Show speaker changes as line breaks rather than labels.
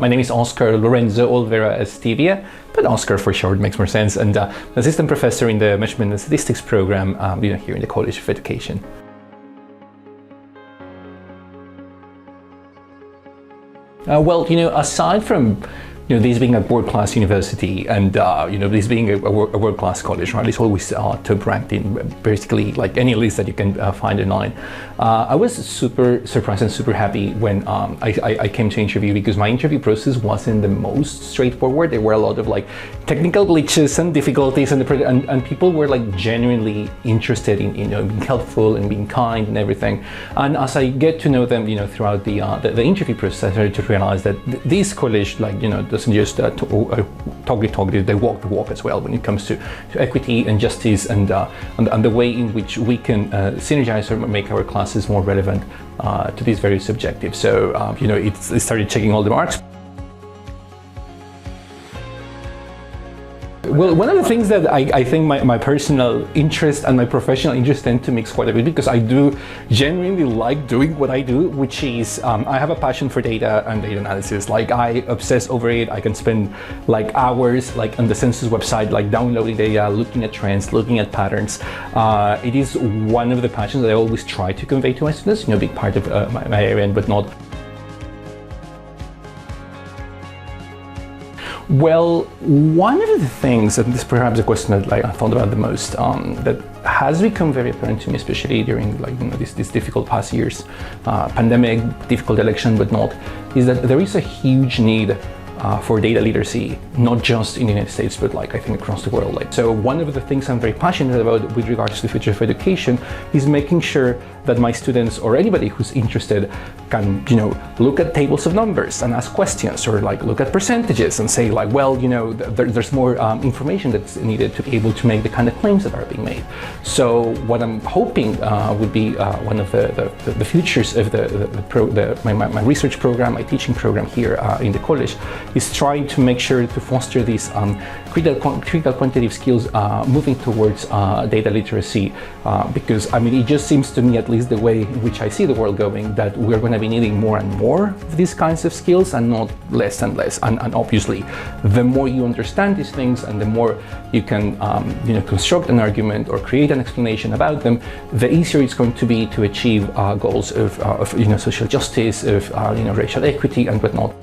My name is Oscar Lorenzo Olvera Astivia, but Oscar for short makes more sense, and assistant professor in the Measurement and Statistics program here in the College of Education. Aside from this being a world-class university and this being a world-class college, right? It's always top ranked in basically like any list that you can find online. I was super surprised and super happy when I came to interview, because my interview process wasn't the most straightforward. There were a lot of like technical glitches and difficulties, and people were like genuinely interested in being helpful and being kind and everything. And as I get to know them throughout the interview process, I started to realize that this college doesn't just talk the talk, they walk the walk as well when it comes to equity and justice and the way in which we can synergize or make our classes more relevant to these various objectives. So it started checking all the marks. Well, one of the things that I think my personal interest and my professional interest tend to mix quite a bit, because I do genuinely like doing what I do, which is I have a passion for data and data analysis. Like, I obsess over it. I can spend like hours on the census website, like downloading data, looking at trends, looking at patterns. It is one of the passions that I always try to convey to my students, a big part of my area, but not. Well, one of the things, and this is perhaps a question that I thought about the most, that has become very apparent to me, especially during these difficult past years, pandemic, difficult election, but not, is that there is a huge need for data literacy, not just in the United States, but I think across the world. So one of the things I'm very passionate about with regards to the future of education is making sure that my students, or anybody who's interested, can look at tables of numbers and ask questions, or look at percentages and say there's more information that's needed to be able to make the kind of claims that are being made. So what I'm hoping would be one of the futures of my research program, my teaching program here in the college, is trying to make sure to foster these critical quantitative skills moving towards data literacy, because it just seems to me, at least the way in which I see the world going, that we're going to be needing more and more of these kinds of skills and not less and less. And obviously, the more you understand these things and the more you can construct an argument or create an explanation about them, the easier it's going to be to achieve goals of social justice, of racial equity and whatnot.